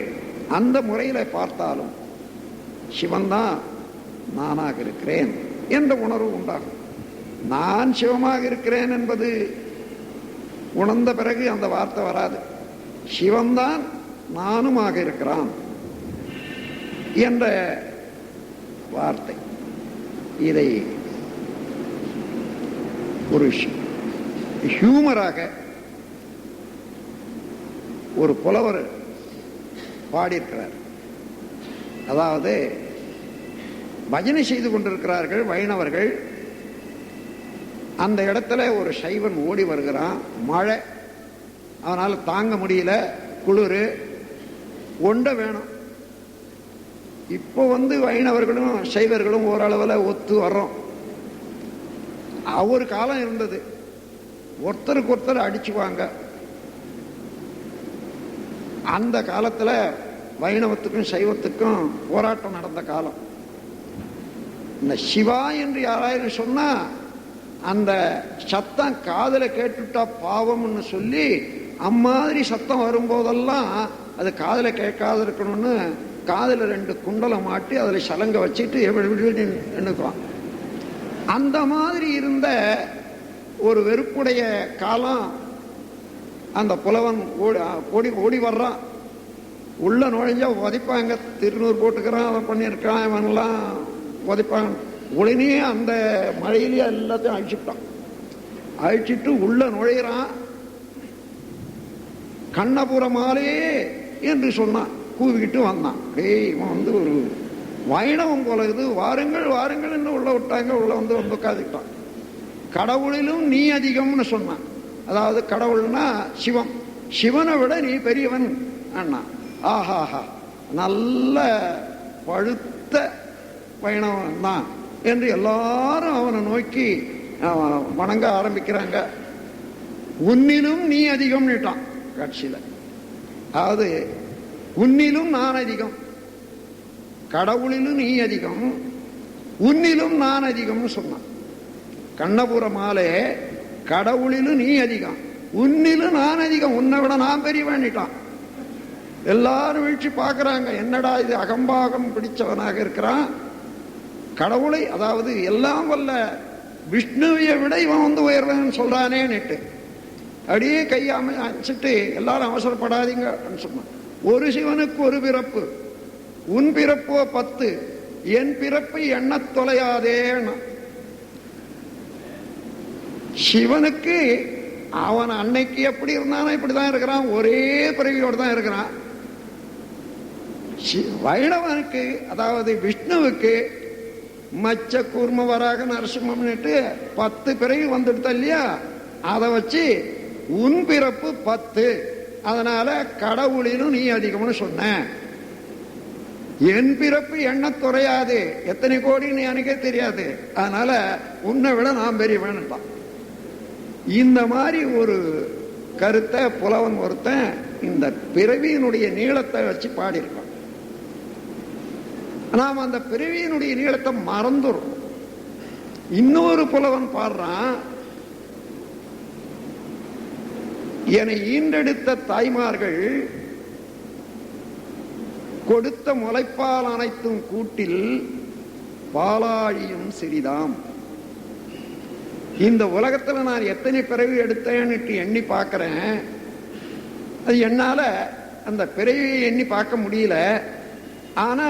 அந்த முறையில பார்த்தாலும் சிவன் தான் நானாக இருக்கிறேன் என்ற உணர்வு உண்டாகும். நான் சிவமாக இருக்கிறேன் என்பது உணர்ந்த பிறகு அந்த வார்த்தை வராது. சிவன்தான் நானுமாக இருக்கிறான் என்ற வார்த்தை. இதை ஒரு ஹியூமராக ஒரு புலவர் பாடியிருக்கிறார். அதாவது பஜனை செய்து கொண்டிருக்கிறார்கள் வைணவர்கள். அந்த இடத்துல ஒரு சைவன் ஓடி வருகிறான். மழை, அவனால் தாங்க முடியல, குளிர், ஒண்ட வேணும். இப்போ வைணவர்களும் சைவர்களும் ஓரளவில் ஒத்து வர்றோம். ஒரு காலம் இருந்தது, ஒருத்தருக்கு ஒருத்தர் அடிச்சுவாங்க. அந்த காலத்துல வைணவத்துக்கும் சைவத்துக்கும் போராட்டம் நடந்த காலம். இந்த சிவா என்று யாராயிரம் சொன்னா அந்த சத்தம் காதுல கேட்டுட்டா பாவம்னு சொல்லி அம்மாதிரி சத்தம் வரும்போதெல்லாம் அது காதுல கேட்காத இருக்கணும்னு காதுல 2 குண்டலை மாட்டி அதுல சலங்க வச்சுட்டு எண்ணுக்குவான். அந்த மாதிரி இருந்த ஒரு வெறுப்புடைய காலம். அந்த புலவன் ஓடி வர்றான். உள்ள நுழைஞ்சா உதைப்பாங்க. திருநூறு போட்டுக்கிறான், அதை பண்ணியிருக்கான், இவன்லாம் உதைப்பாங்க. உடனே அந்த மழையிலேயே எல்லாத்தையும் அழிச்சுட்டான். அழிச்சிட்டு உள்ள நுழையிறான். கண்ணபுரமாலே என்று சொன்னான், கூவிக்கிட்டு வந்தான். டேய், இவன் ஒரு வைணவம் போல இது, வாருங்கள் வாருங்கள் என்று உள்ள விட்டாங்க. உள்ள வந்து உட்காந்துக்கிட்டான். கடவுளிலும் நீ அதிகம்னு சொன்னான். அதாவது கடவுள்னா சிவம், சிவனை விட நீ பெரியவன் அண்ணா. ஆஹாஹா, நல்ல பழுத்த வைணவன் தான் என்று எல்லாரும் அவனை நோக்கி வணங்க ஆரம்பிக்கிறாங்க. உன்னிலும் நீ அதிகம் நீட்டான் கட்சியில. அதாவது உன்னிலும் நான் அதிகம், கடவுளிலும் நீ அதிகம், உன்னிலும் நான் அதிகம்னு சொன்னான். கண்ணபுரமாலே கடவுளிலும் நீ அதிகம், உன்னிலும் நான் அதிகம், உன்னை விட நான் பெரியவன்ட்டான். எல்லாரும் வீழ்ச்சி பார்க்கறாங்க. என்னடா இது, அகம்பாகம் பிடிச்சவனாக இருக்கிறான். கடவுளை, அதாவது எல்லாம் வல்ல விஷ்ணுவை விட இவன் உயர்வன் சொல்றானேன்னுட்டு அப்படியே கையாமச்சிட்டு எல்லாரும் அவசரப்படாதீங்க சொன்னான். ஒரு சிவனுக்கு ஒரு பிறப்பு, உன் பிறப்போ 10, என் பிறப்பை எண்ணத் தொலையாதேன்னு. சிவனுக்கு அவன் அன்னைக்கு எப்படி இருந்தானோ இப்படிதான் இருக்கிறான், ஒரே பிறவியோடு தான் இருக்கிறான். வைணவனுக்கு, அதாவது விஷ்ணுவுக்கு மச்ச கூர்ம வராக நரசிம்மன்னுட்டு 10 பிறவி வந்துடுத்த இல்லையா, அதை வச்சு உன் பிறப்பு 10, அதனால கடவுளிலும் நீ அதிகம்னு சொன்ன. என் பிறப்பு எண்ணத் துறையாது, எத்தனை கோடின்னு எனக்கே தெரியாது, அதனால உன்னை விட நான் பெரியவன்ட்டான். இந்த மாதிரி ஒரு கருத்தை புலவன் ஒருத்தன் இந்த பிறவியினுடைய நீளத்தை வச்சு பாடியிருக்கான். நாம் அந்த பிறவியினுடைய நீளத்தை மறந்துடும். இன்னொரு புலவன் பாடுறான், என்னை ஈண்டெடுத்த தாய்மார்கள் கொடுத்த முளைப்பால் அனைத்தும் கூட்டில் பாலாழியும் சிறிதாம். இந்த உலகத்துல நான் எத்தனை பிறவி எடுத்தேன்னு எண்ணி பார்க்கிறேன். அது என்னால அந்த பிறவியை எண்ணி பார்க்க முடியல. ஆனா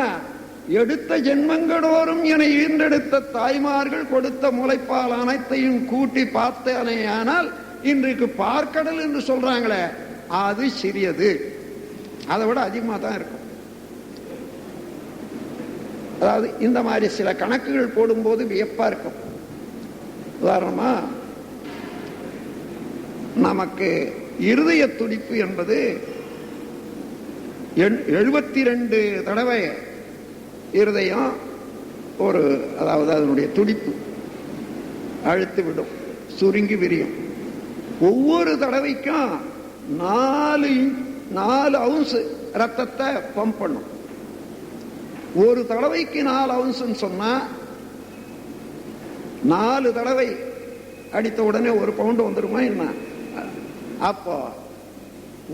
எடுத்த ஜென்மங்களோறும் என ஈண்டெடுத்த தாய்மார்கள் கொடுத்த முளைப்பால் அனைத்தையும் கூட்டி பார்த்தேனே, ஆனால் இன்றைக்கு பார்க்கடல் என்று சொல்றாங்களே, அது சிறியது, அதை விட அதிகமாக தான் இருக்கும். அதாவது இந்த மாதிரி சில கணக்குகள் போடும்போது வியப்பா இருக்கும். உதாரணமா, நமக்கு இருதய துடிப்பு என்பது 72 தடவை இருதயம் ஒரு, அதாவது அதனுடைய துடிப்பு அழுத்து விடும், சுருங்கி விரியும். ஒவ்வொரு தடவைக்கும் 4 அவுன்ஸ் ரத்தத்தை பம்ப் பண்ணும். ஒரு தடவைக்கு 4 அவுன்ஸ் சொன்னா 4 தடவை அடித்த உடனே 1 பவுண்டு வந்துருமா என்ன? அப்போ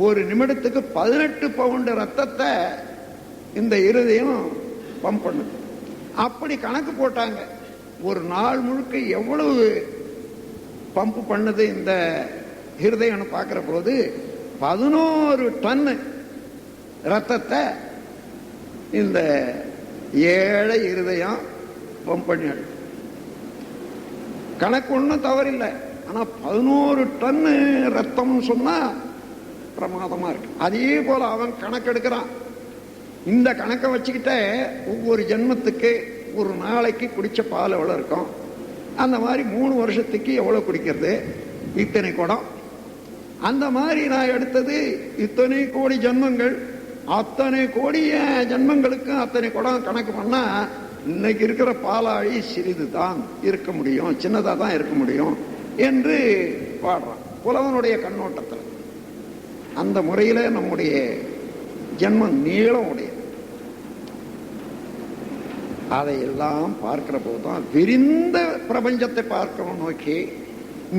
ஒரு நிமிடத்துக்கு 18 பவுண்டு ரத்தத்தை இந்த இருதயம் பம்ப் பண்ணுது. அப்படி கணக்கு போட்டாங்க. ஒரு நாள் முழுக்க எவ்வளவு பம்ப் பண்ணுது இந்த இருதயம்னு பார்க்கிற போது 11 டன் ரத்தத்தை இந்த ஏழை இருதயம் பம்ப் பண்ணி கணக்கு ஒன்றும் தவறில்லை. ஆனா 11 டன்னு ரத்தம் சொன்னா பிரமாதமா இருக்கு. அதே போல அவன் கணக்கெடுக்கிறான். இந்த கணக்கை வச்சுக்கிட்ட ஒவ்வொரு ஜென்மத்துக்கு ஒரு நாளைக்கு குடிச்ச பால் எவ்வளவு இருக்கும், அந்த மாதிரி 3 வருஷத்துக்கு எவ்வளவு குடிக்கிறது, இத்தனை குடம். அந்த மாதிரி நான் எடுத்தது இத்தனை கோடி ஜென்மங்கள், அத்தனை கோடி ஜென்மங்களுக்கும் அத்தனை குடம் கணக்கு பண்ணா இன்னைக்கு இருக்கிற பாலாழி சிறிது தான் இருக்க முடியும், சின்னதா தான் இருக்க முடியும் என்று பாடுறான் புலவனுடைய கண்ணோட்டத்தில். அந்த முறையில நம்முடைய ஜென்மம் நீளம் உடைய. அதையெல்லாம் பார்க்கிற போதுதான் விரிந்த பிரபஞ்சத்தை பார்க்கணும் நோக்கி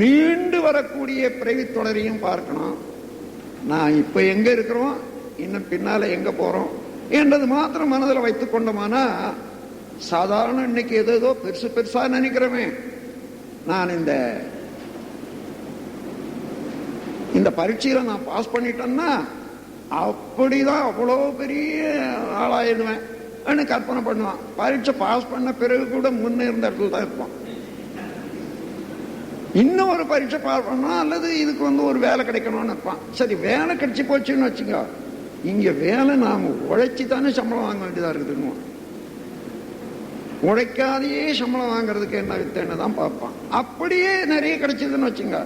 நீண்டு வரக்கூடிய பிறவி தொடரையும் பார்க்கணும். நான் இப்ப எங்க இருக்கிறோம், இன்னும் பின்னால எங்க போறோம் என்றது மாத்திரம் மனதில் வைத்துக் கொண்டோமானா சாதாரண இன்னைக்கு ஏதோ பெருசு பெருசா நினைக்கிறோமே. நான் இந்த பரீட்சையில நான் பாஸ் பண்ணிட்டேன்னா அப்படிதான் அவ்வளோ பெரிய ஆளாயிடுவேன் கற்பனை பண்ணுவான். பரீட்சை பாஸ் பண்ண பிறகு கூட முன்னே இருந்த இடத்துல தான் இருப்பான். இன்னும் ஒரு பரீட்சை பாஸ் பண்ணா அல்லது இதுக்கு ஒரு வேலை கிடைக்கணும்னு இருப்பான். சரி, வேலை கிடைச்சி போச்சுன்னு வச்சுங்க, இங்க வேலை நாம உழைச்சி தானே சம்பளம் வாங்க வேண்டியதா இருக்குதுன்னு உழைக்காதையே சம்பளம் வாங்குறதுக்கு என்ன வித்தேன்னு தான் பார்ப்பான். அப்படியே நிறைய கிடைச்சதுன்னு வச்சுங்க,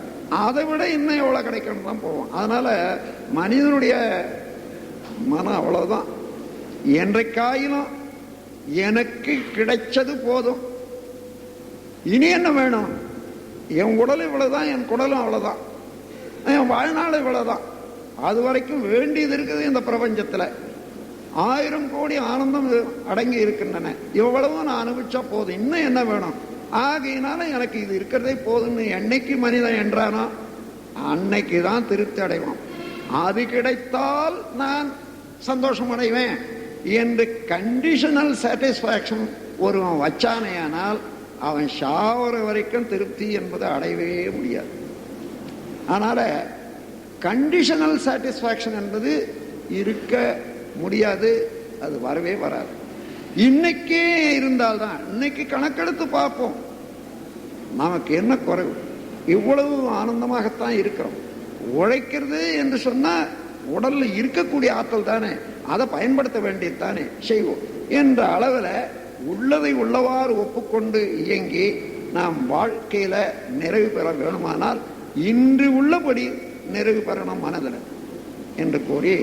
அதை விட இன்னும் எவ்வளவு கிடைக்கணும் தான் போவோம். அதனால மனிதனுடைய மனம் அவ்வளவுதான். என்றைக்காயிலும் எனக்கு கிடைச்சது போதும், இனி என்ன வேணும், என் உடல் இவ்வளவுதான், என் குடலும் அவ்வளவுதான், என் வாழ்நாள் இவ்வளவுதான், அது வரைக்கும் வேண்டியது இருக்குது இந்த பிரபஞ்சத்துல. 1000 கோடி ஆனந்தம் அடங்கி இருக்கின்றன, இவ்வளவும் நான் அனுபவிச்சா போதும், இன்னும் என்ன வேணும், ஆகையினால எனக்கு இது இருக்கிறதே போதும்னு என்னைக்கு மனிதன் என்றானோ அன்னைக்குதான் திருப்தி அடைவான். அது கிடைத்தால் நான் சந்தோஷம் அடைவேன் என்று கண்டிஷனல் சாட்டிஸ்பாக்சன் ஒருவன் வச்சானேயானால் அவன் சாவர வரைக்கும் திருப்தி என்பதை அடையவே முடியாது. அதனால கண்டிஷனல் சாட்டிஸ்பாக்சன் என்பது இருக்க முடியாது, அது வரவே வராது. இன்னைக்கே இருந்தால்தான், இன்னைக்கு கணக்கெடுத்து பார்ப்போம் நமக்கு என்ன குறைவு, இவ்வளவு ஆனந்தமாகத்தான் இருக்கிறோம். உழைக்கிறது என்று சொன்னா உடல்ல இருக்கக்கூடிய ஆற்றல் தானே, அதை பயன்படுத்த வேண்டியது தானே செய்வோம் என்ற அளவில் உள்ளதை உள்ளவாறு ஒப்புக்கொண்டு இயங்கி நாம் வாழ்க்கையில நிறைவு பெற வேணுமானால் இன்று உள்ளபடி நிறைவு பெறணும் மனதில் என்று கூறி,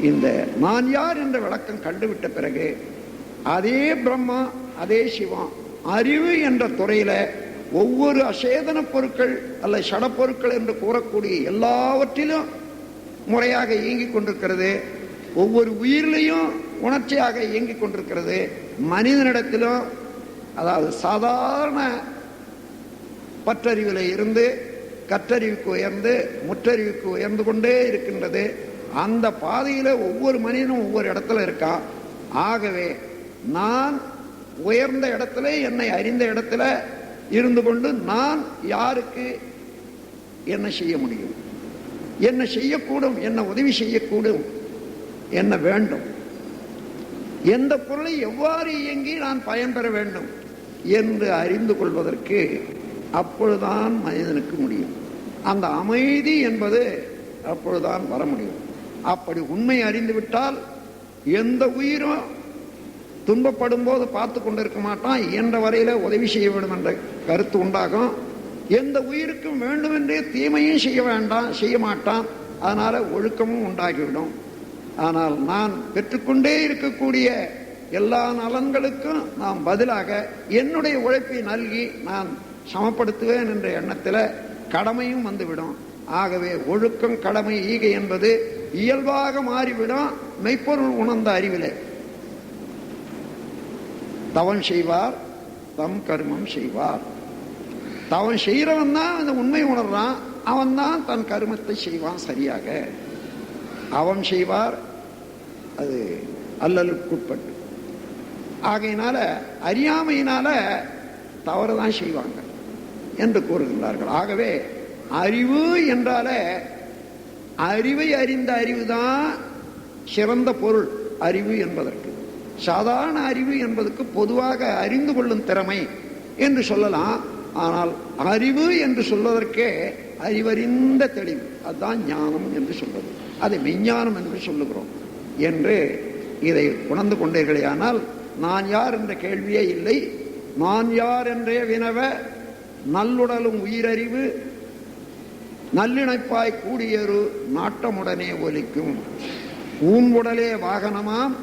இந்த நான் யார் என்ற விளக்கம் கண்டுவிட்ட பிறகு அதே பிரம்மா அதே சிவம் அறிவு என்ற துறையில ஒவ்வொரு அசேதன பொருட்கள் அல்ல சடப்பொருட்கள் என்று கூறக்கூடிய எல்லாவற்றிலும் முறையாக இயங்கிக் கொண்டிருக்கிறது. ஒவ்வொரு உயிரிலையும் உணர்ச்சியாக இயங்கிக் கொண்டிருக்கிறது. மனிதனிடத்திலும் அதாவது சாதாரண பற்றறிவில இருந்து கற்றறிவுக்கு உயர்ந்து முற்றறிவுக்கு உயர்ந்து கொண்டே இருக்கின்றது. அந்த பாதையில ஒவ்வொரு மனிதனும் ஒவ்வொரு இடத்துல இருக்கான். ஆகவே நான் உயர்ந்த இடத்துல என்னை அறிந்த இடத்துல இருந்து கொண்டு நான் யாருக்கு என்ன செய்ய முடியும், என்ன செய்யக்கூடும், என்ன உதவி செய்யக்கூடும், என்ன வேண்டும், எந்த பொருளை எவ்வாறு இயங்கி நான் பயன்பெற வேண்டும் என்று அறிந்து கொள்வதற்கு அப்பொழுதுதான் மனிதனுக்கு முடியும். அந்த அமைதி என்பது அப்பொழுதுதான் வர முடியும். அப்படி உண்மை அறிந்துவிட்டால் எந்த உயிரும் துன்பப்படும் போது பார்த்து கொண்டிருக்க மாட்டான், இயன்ற வரையில உதவி செய்ய வேண்டும் என்ற கருத்து உண்டாகும். எந்த உயிருக்கும் வேண்டுமென்றே தீமையும் செய்ய வேண்டாம், செய்ய மாட்டான். அதனால ஒழுக்கமும் உண்டாகிவிடும். ஆனால் நான் பெற்றுக்கொண்டே இருக்கக்கூடிய எல்லா நலன்களுக்கும் நாம் பதிலாக என்னுடைய உழைப்பை நல்கி நான் சமப்படுத்துவேன் என்ற எண்ணத்தில் கடமையும் வந்துவிடும். ஆகவே ஒழுக்கம் கடமை ஈகை என்பது இயல்பாக மாறிவிடும். மெய்ப்பொருள் உணர்ந்த அறிவிலே தவன் செய்வார் தம் கர்மம் செய்வார். தவன் செய்கிறவன் தான் அந்த உண்மை உணர்றான், அவன் தான் தன் கர்மத்தை செய்வான் சரியாக. அவன் செய்வார் அது அல்லலுக்குட்பட்டு. ஆகையினால அறியாமையினால தவறுதான் செய்வாங்க என்று கூறுகின்றார்கள். ஆகவே அறிவு என்றாலே அறிவை அறிந்த அறிவுதான் சிறந்த பொருள் அறிவு என்பதற்கு. சாதாரண அறிவு என்பதற்கு பொதுவாக அறிந்து கொள்ளும் திறமை என்று சொல்லலாம். ஆனால் அறிவு என்று சொல்வதற்கே அறிவறிந்த தெளிவு, அதுதான் ஞானம் என்று சொல்வது. அதை மெய்ஞானம் என்று சொல்லுகிறோம் என்று இதை உணர்ந்து கொண்டீர்களேயானால் நான் யார் என்ற கேள்வியே இல்லை. நான் யார் என்றே வினவ நல்லுடலும் உயிரறிவு நல்லிணைப்பாய் கூடியொரு நாட்டமுடனே ஒலிக்கும். ஊன்உடலே வாகனமாம்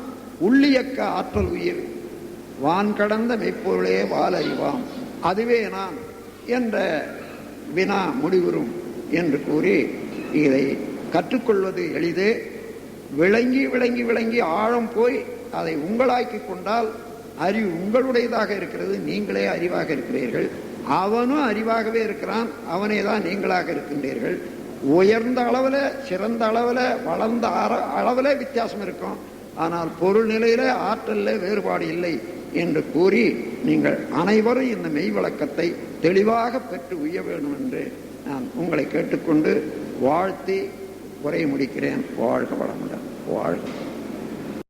உள்ளியக்க ஆற்றல் உயிர் வான் கடந்த மெய்ப்பொருளே வாலறிவாம் அதுவே நான் என்ற வினா முடிவுறும் என்று கூறி இதை கற்றுக்கொள்வது எளிதே. விளங்கி விளங்கி விளங்கி ஆழம் போய் அதை உங்களாக்கி கொண்டால் அறிவு உங்களுடையதாக இருக்கிறது, நீங்களே அறிவாக இருக்கிறீர்கள். அவனும் அறிவாகவே இருக்கிறான், அவனே தான் நீங்களாக இருக்கின்றீர்கள். உயர்ந்த அளவில், சிறந்த அளவில், வளர்ந்த அளவில் வித்தியாசம் இருக்கும். ஆனால் பொருள் நிலையில ஆற்றலில் வேறுபாடு இல்லை என்று கூறி நீங்கள் அனைவரும் இந்த மெய் விளக்கத்தை தெளிவாக பெற்று உய்ய வேண்டும் என்று நான் உங்களை கேட்டுக்கொண்டு வாழ்த்தி உரையை முடிக்கிறேன். வாழ்க வளமுடன். வாழ்க.